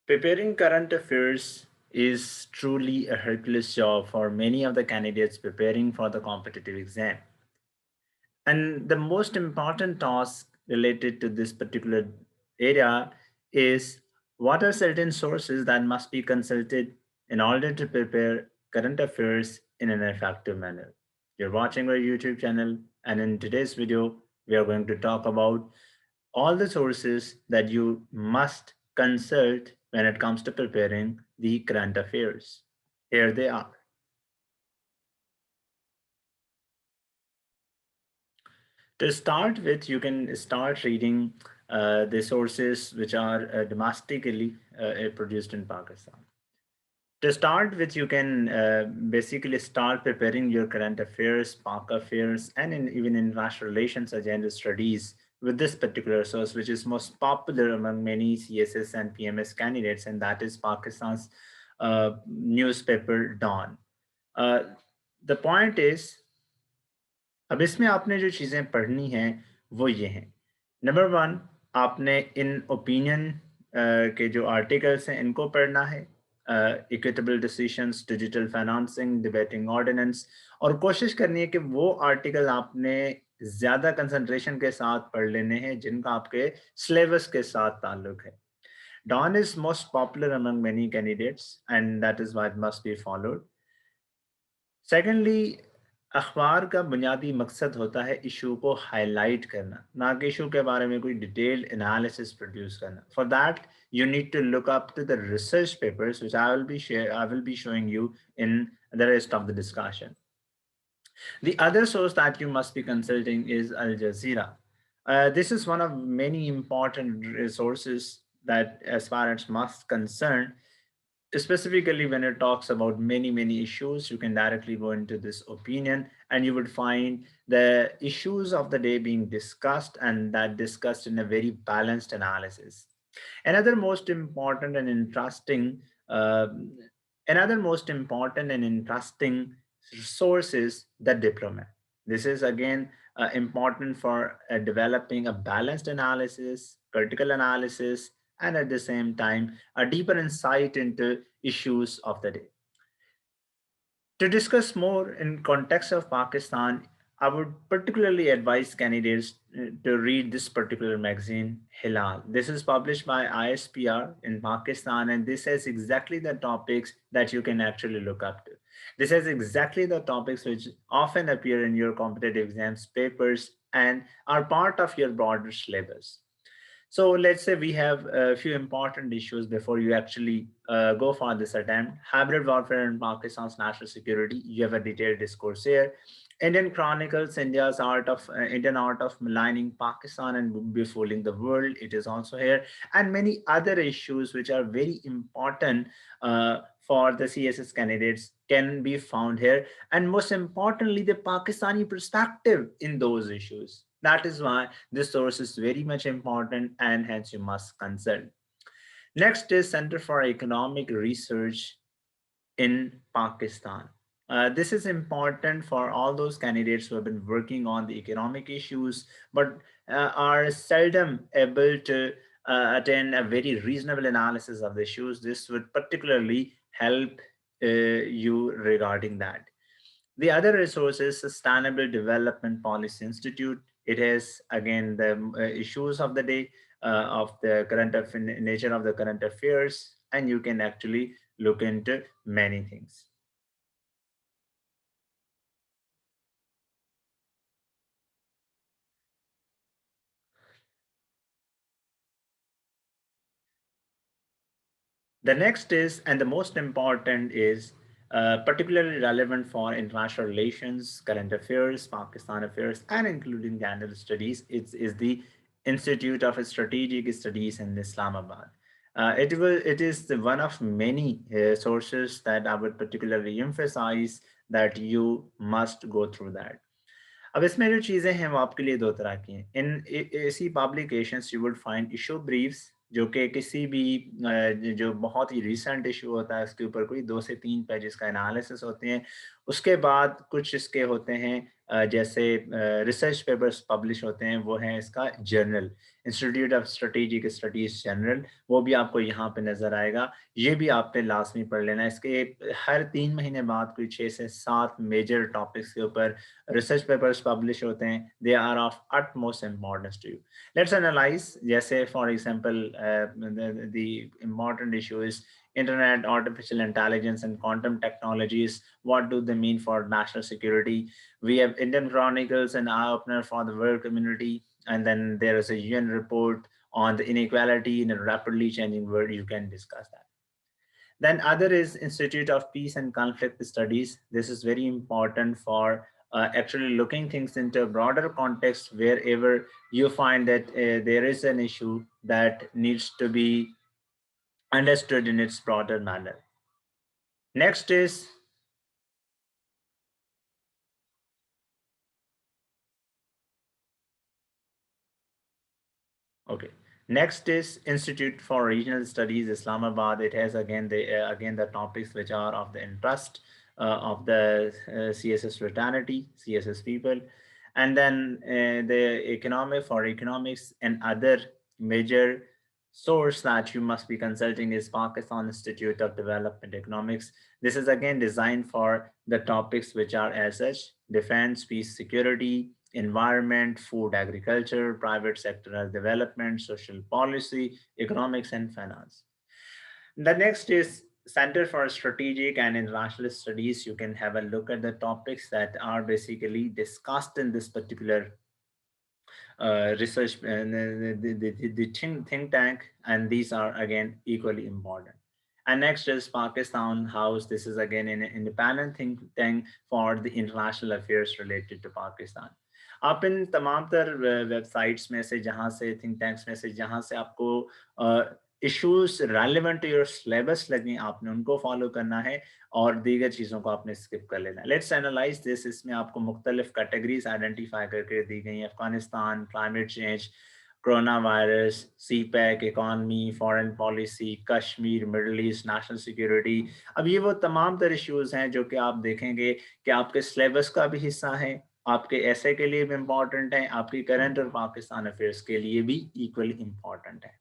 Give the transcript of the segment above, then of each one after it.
Preparing current affairs is truly a Hercules job for many of the candidates preparing for the competitive exam. And the most important task related to this particular area is what are certain sources that must be consulted in order to prepare current affairs in an effective manner. You're watching our YouTube channel, and in today's video, we are going to talk about all the sources that you must consult when it comes to preparing the current affairs. Here they are. To start with, you can start reading the sources which are domestically produced in Pakistan. To start with, you can basically start preparing your current affairs, Pak affairs, and even international relations agenda studies with this particular source, which is most popular among many CSS and PMS candidates, and that is Pakistan's newspaper Dawn. Uh, the point is, अब इसमें आपने जो चीज़ें पढ़नी हैं वो ये हैं। नंबर वन, आपने इन ओपिनियन के जो आर्टिकल्स हैं इनको पढ़ना है। Equitable decisions, digital financing, debating ordinance, और कोशिश करनी है कि वो आर्टिकल आपने ज़्यादा कंसंट्रेशन के साथ पढ़ लेने हैं जिनका आपके सिलेबस के साथ ताल्लुक है। Dawn is most popular among many candidates, and that is why it must be followed. Secondly, अखबार का बुनियादी मकसद होता है इशू को हाईलाइट करना, ना कि इशू के बारे में कोई डिटेल्ड एनालिसिस प्रोड्यूस करना. For that you need to look up to the research papers which I will be showing you in the rest of the discussion. The other source that you must be consulting is Al Jazeera. This is one of many important resources that, as far as must concerned, specifically when it talks about many issues, you can directly go into this opinion and you would find the issues of the day being discussed, and that discussed in a very balanced analysis. Another most important and interesting uh, Another most important and interesting source is the diplomat. This is again important for developing a balanced analysis, critical analysis, and at the same time a deeper insight into issues of the day. To discuss more in context of Pakistan, I would particularly advise candidates to read this particular magazine, Hilal. This is published by ISPR in Pakistan, and this has exactly the topics that you can actually look up to. This has exactly the topics which often appear in your competitive exams papers and are part of your broader syllabus. So let's say we have a few important issues before you actually go for this attempt. Hybrid warfare in Pakistan's national security. You have a detailed discourse here. Indian Chronicles, Indian art of maligning Pakistan and befooling the world. It is also here, and many other issues which are very important for the CSS candidates can be found here. And most importantly, the Pakistani perspective in those issues. That is why this source is very much important, and hence you must consult. Next is Center for Economic Research in Pakistan. This is important for all those candidates who have been working on the economic issues but are seldom able to attain a very reasonable analysis of the issues. This would particularly help you regarding that. The other resource is Sustainable Development Policy Institute. It has again the issues of the day, of the nature of the current affairs, and you can actually look into many things. The next is, and the most important is, particularly relevant for international relations, current affairs, Pakistan affairs, and including gender studies. Is the Institute of Strategic Studies in Islamabad. It is one of many sources that I would particularly emphasize that you must go through that. अब इसमें जो चीज़ें हैं वो आपके लिए दो तरह की हैं. इन ऐसी publications you would find issue briefs, जो कि किसी भी जो बहुत ही रिसेंट इशू होता है उसके ऊपर कोई 2 से 3 पेजेस का एनालिसिस होते हैं, उसके बाद कुछ इसके होते हैं जैसे रिसर्च पेपर्स पब्लिश होते हैं, वो है इसका journal, institute of strategic studies journal, वो भी आपको यहाँ पे नज़र आएगा। ये भी आपने लाजमी पढ़ लेना है। इसके हर 3 महीने बाद कोई 6 से 7 मेजर टॉपिक्स के ऊपर रिसर्च पेपर्स पब्लिश होते हैं। They are of utmost importance to you. Let's analyze, जैसे for example the important issue is internet, artificial intelligence, and quantum technologies. What do they mean for national security? We have Indian Chronicles and eye opener for the world community, and then there is a UN report on the inequality in a rapidly changing world. You can discuss that. Then other is Institute of Peace and Conflict Studies. This is very important for actually looking things into a broader context wherever you find that there is an issue that needs to be understood in its broader manner. Next is okay. Next is Institute for Regional Studies, Islamabad. It has again the topics which are of the interest of the CSS fraternity, CSS people, and then the economic for economics and other major source that you must be consulting is Pakistan Institute of Development Economics. This is again designed for the topics which are as such: defense, peace, security, environment, food, agriculture, private sector development, social policy, economics, and finance. The next is Center for Strategic and International Studies. You can have a look at the topics that are basically discussed in this particular research and the think tank, and these are again equally important. And next is Pakistan House. This is again an independent think tank for the international affairs related to Pakistan. आप इन तमाम तर websites में से जहाँ से think tanks में से जहाँ से आपको issues relevant to your syllabus लगे आपने उनको फॉलो करना है और दीगर चीज़ों को आपने स्किप कर लेना है। Let's analyse this. इसमें आपको मुख्तलिफ कैटेगरीज आइडेंटिफाई करके दी गई हैं: Afghanistan, climate change, coronavirus, CPEC, economy, foreign policy, Kashmir, Middle East, national security. अब ये वो तमाम तर इश्यूज़ हैं जो कि आप देखेंगे कि आपके सिलेबस का भी हिस्सा है, आपके ऐसे के लिए भी इम्पॉर्टेंट है, आपकी करंट और पाकिस्तान अफेयर्स के लिए भी इक्वली इम्पॉर्टेंट है।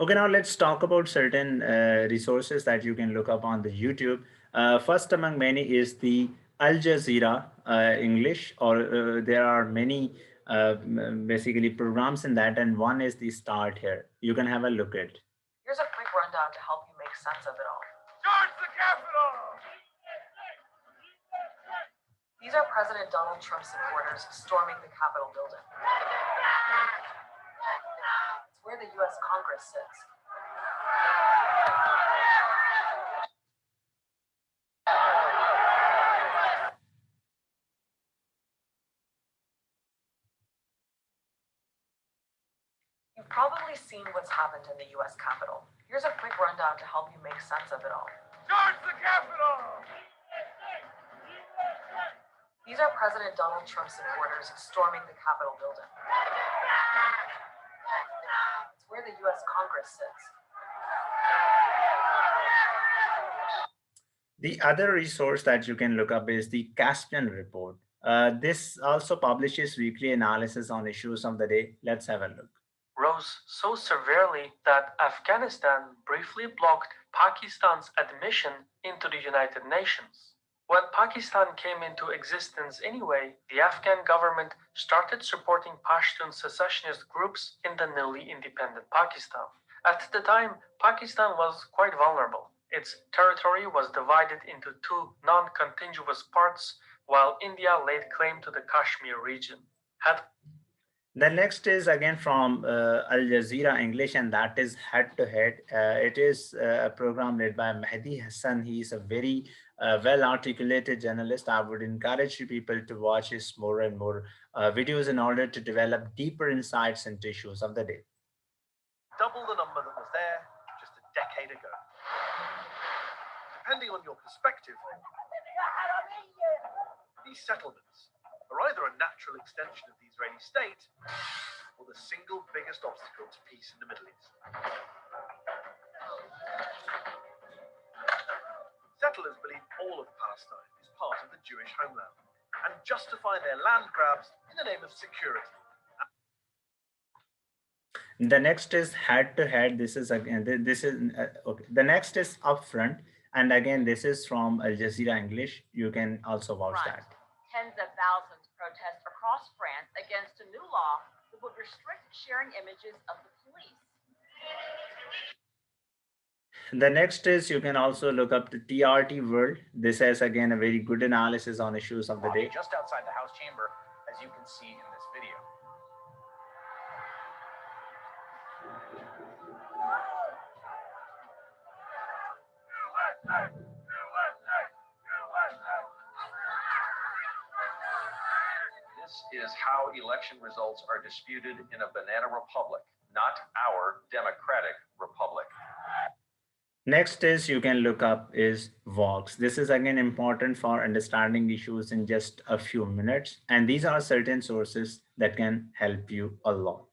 Okay, now let's talk about certain resources that you can look up on the YouTube. First among many is the Al Jazeera English, or there are many basically programs in that, and one is the Start Here. You can have a look at. Here's a quick rundown to help you make sense of it all. Charge the Capitol! These are President Donald Trump supporters storming the Capitol building. It's where the US Congress sits. You've probably seen what's happened in the US Capitol. Here's a quick rundown to help you make sense of it all. Charge the Capitol! These are President Donald Trump supporters storming the Capitol building. It's where the US Congress sits. The other resource that you can look up is the Caspian Report. This also publishes weekly analysis on issues of the day. Let's have a look. Rose so severely that Afghanistan briefly blocked Pakistan's admission into the United Nations. When Pakistan came into existence anyway, the Afghan government started supporting Pashtun secessionist groups in the newly independent Pakistan. At the time, Pakistan was quite vulnerable. Its territory was divided into two non-contiguous parts, while India laid claim to the Kashmir region. Had The next is again from Al Jazeera English, and that is Head to Head. It is a program led by Mehdi Hassan. He is a very well articulated journalist. I would encourage you people to watch his more and more videos in order to develop deeper insights into issues of the day. Double the number that was there just a decade ago. Depending on your perspective, these settlements are either a natural extension of the Israeli state or the single biggest obstacle to peace in the Middle East. Settlers believe all of Palestine is part of the Jewish homeland and justify their land grabs in the name of security. The next is Head to Head. This is again, this is okay. The next is Upfront, and again, this is from Al Jazeera English. You can also watch that. Tens of thousands protest across France against a new law that would restrict sharing images of the police. The next is you can also look up the TRT World. This has again a very good analysis on issues of the day. Just outside the House chamber, as you can see in this video. This is how election results are disputed in a banana republic, not our democratic republic. Next is you can look up is Vox. This is again important for understanding issues in just a few minutes. And these are certain sources that can help you a lot.